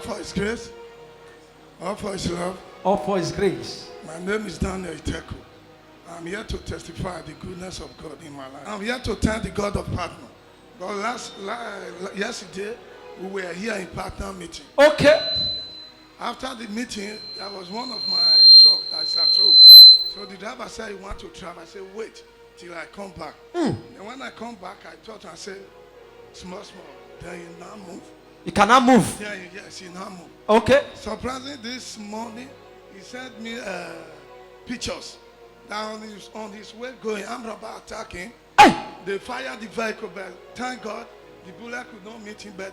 for His grace, all for His love. All for His grace. My name is Daniel Iteku. I'm here to testify the goodness of God in my life. I'm here to thank the God of partner. God, yesterday, we were here in partner meeting. Okay. After the meeting, there was one of my truck that sat home. So the driver said, "You want to travel?" I said, "Wait till I come back." And when I come back, I thought, I said, small. Then you now move. You cannot move. Yes, you now move. Okay. Surprisingly, this morning, he sent me pictures. That on his way going, I'm about attacking. Hey. They fired the vehicle, but thank God, the bullet could not meet him, but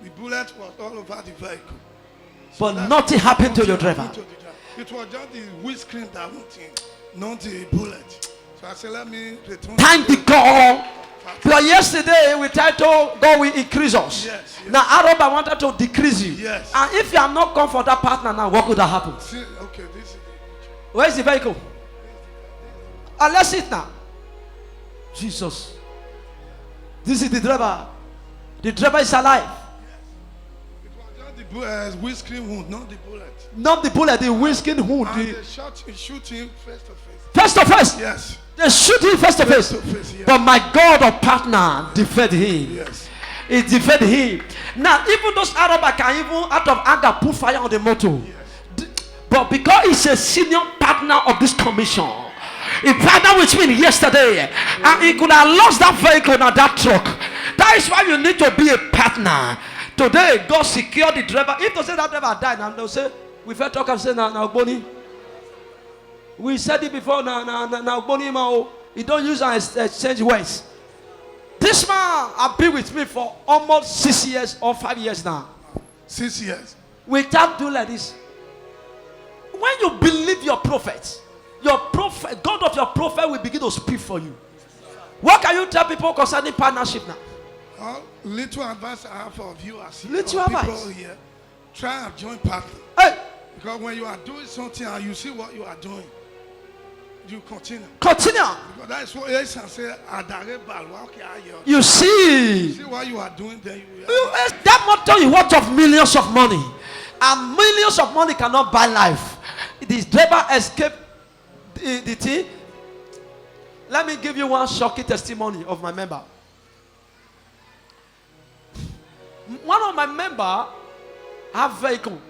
the bullet was all over the vehicle. So but nothing happened to your driver. It was just the windscreen that went in, not the bullet. So I said, let me return. Thank the God. Because yesterday we tried to God will increase us. Yes. Now Aroba wanted to decrease you. Yes. And if you are not come for that partner now, what could have happened? See, okay, this is Where is the vehicle? Let's sit now. Jesus. This is the driver. The driver is alive. it was just the windscreen wound, not the bullet. Not the bullet, the windscreen wound. And they shoot him face to face. Face to face. Yes. They shoot him face to face. Yes. But my God of partner defeated him. Yes. He defeated him. Now, even those Arabs can even out of anger put fire on the motor. Yes. But because he's a senior partner of this commission, he partnered with me yesterday, and he could have lost that vehicle and that truck. That is why you need to be a partner. Today, God secured the driver. If they say that driver died, and they'll say, we first talk and say, now, Bonnie. We said it before, now, Bonnie, you don't use and exchange words. This man has been with me for almost 6 years or 5 years now. 6 years. Without doing like this. When you believe your prophet, God of your prophet will begin to speak for you. What can you tell people concerning partnership now? Little advice I have for viewers. Little advice. People here, try and join partner. Hey. Because when you are doing something and you see what you are doing, you continue. Continue. Because that is what Aisha said. You see. See what you are doing, then you. That motor is worth of millions of money, and millions of money cannot buy life. This driver escaped the thing. Let me give you one shocking testimony of my member. One of my member have vehicle.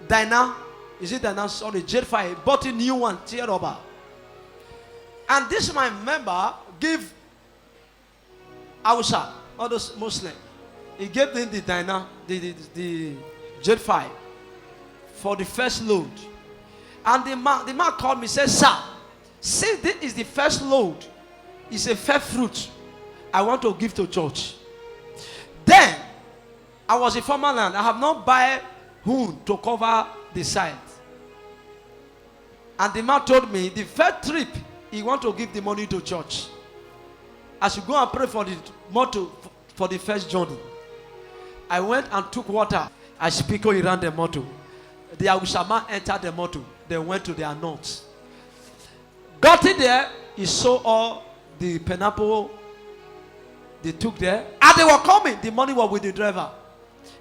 Dinah. Is it Dinah? Sorry, Jet5 bought a new one, tear rubber. And this my member give Hausa, all those Muslims. He gave them the Dinah, the Jet5 for the first load. And the man called me, said, "Sir, since this is the first load, it's a fair fruit I want to give to church." Then I was a farmer land. I have not buy hoon to cover the side. And the man told me the first trip he want to give the money to church. I should go and pray for the motor for the first journey. I went and took water. I speak around the motor. The Awusama entered the motor. They went to their knots. Got in there. He saw all the pineapple they took there. And they were coming. The money was with the driver.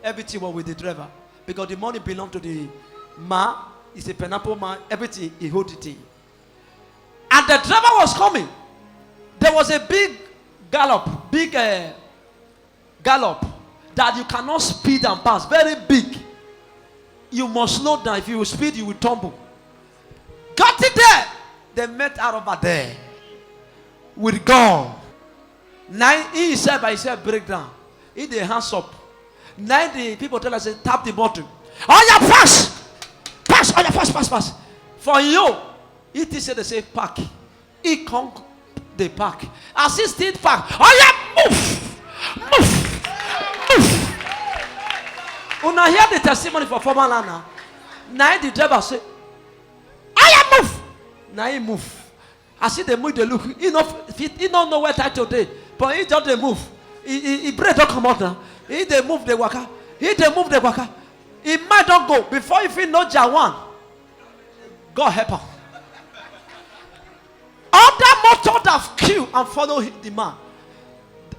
Everything was with the driver. Because the money belonged to the man. He's a pineapple man. Everything, he hold it in. And the driver was coming. There was a big gallop. Gallop. That you cannot speed and pass. Very big. You must slow down. If you speed, you will tumble. Got it there. They met out over there. With God. 9, he said by himself, break down. He the hands up. 90 people tell us, tap the button. Oh yeah, pass! Pass! Oh yeah, pass! For you, it is said they say park. He come the park. Assistant park. Oh yeah, move! Una hear the testimony for former land. Now the driver say, oh yeah, move! Now he move. I see the move, they look. He don't know where time today. But he just they move. He break don't come out now. He they move the waka. He might not go before if he know Jawan. God help her. Other motor have queue and follow the man.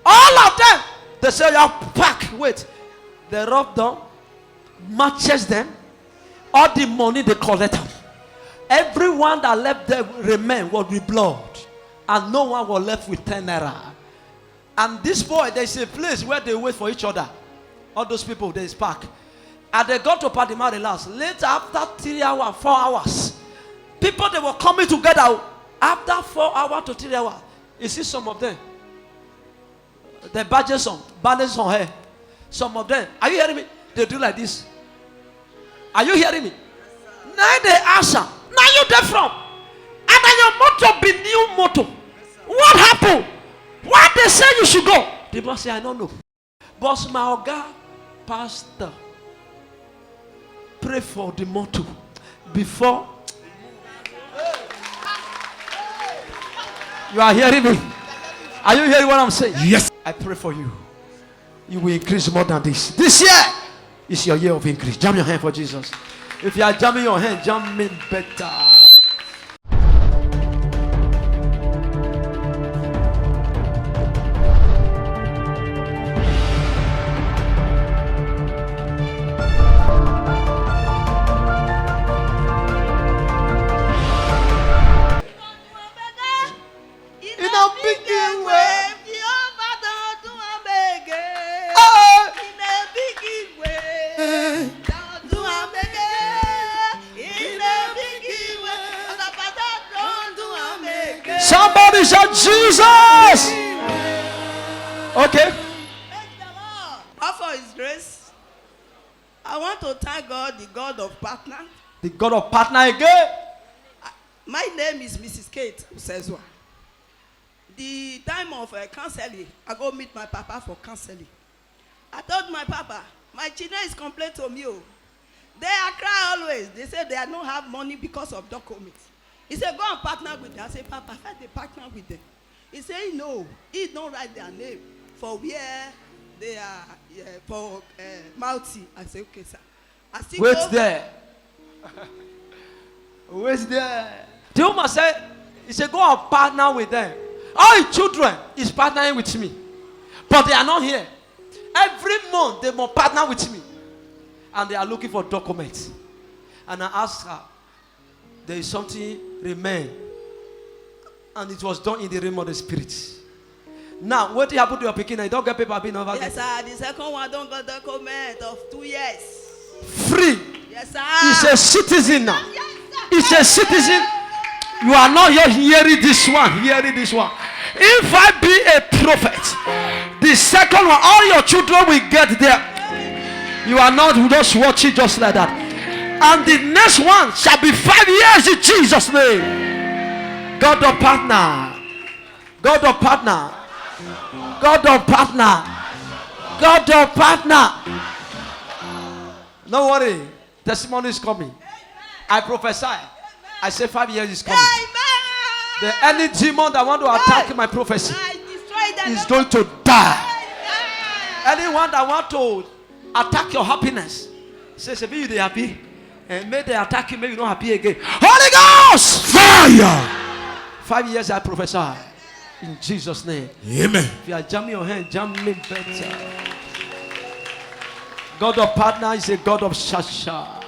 All of them, they say, "You pack, wait." They rub down. matches them, all the money they collect. Everyone that left there remain was with blood, and no one was left with 10 naira. And this boy, there's a place where they wait for each other. All those people, there is park. And they got to Padima last. Later, after 3 hours, 4 hours, people they were coming together. After 4 hours to 3 hours, you see some of them. The badges on, badges on hair. Some of them, are you hearing me? They do like this. Are you hearing me? Now they answer. Now you there from? And then your motto be new motto. What happened? Why they say you should go? The boss say, I don't know. Boss, my oga, pastor, pray for the motto before. You are hearing me? Are you hearing what I'm saying? Yes. I pray for you. You will increase more than this. This year is your year of increase. Jam your hand for Jesus. If you are jamming your hand, jam it better. Somebody shout Jesus. Okay. For His grace, I want to thank God, the God of partner. The God of partner again. My name is Mrs. Kate Usezwa. The time of counseling, I go meet my papa for counseling. I told my papa, my children is complaining to me. They are crying always. They say they don't have money because of documents. He said, go and partner with them. I said, Papa, I they partner with them. He said, no, he don't write their name for where they are, for Mauti. I said, okay, sir. I still Wait go. there. Wait there. The woman said, he said, go and partner with them. All the children is partnering with me. But they are not here. Every month they must partner with me. And they are looking for documents. And I asked her, there is something remain. And it was done in the realm of the spirit. Now, what happened to your picking? You don't get paper being over Yes, sir. The second one don't got document of 2 years. Free. Yes, sir. He's a citizen now. Yes, sir. He's a citizen. You are not here hearing this one. Hearing this one. If I be a prophet, the second one, all your children will get there. You are not just watching just like that. And the next one shall be 5 years in Jesus' name. God of partner. God of partner. God of partner. God of partner. Don't worry. Testimony is coming. I prophesy. I say 5 years is coming. The any demon that want to attack my prophecy is going to die. Anyone that want to attack your happiness, says, if you are happy, and may they attack you, maybe you're not happy again. Holy Ghost! Fire! 5 years I prophesy. In Jesus' name. Amen. If you are jamming your hand, jam me better. God of partner is a God of Shasha.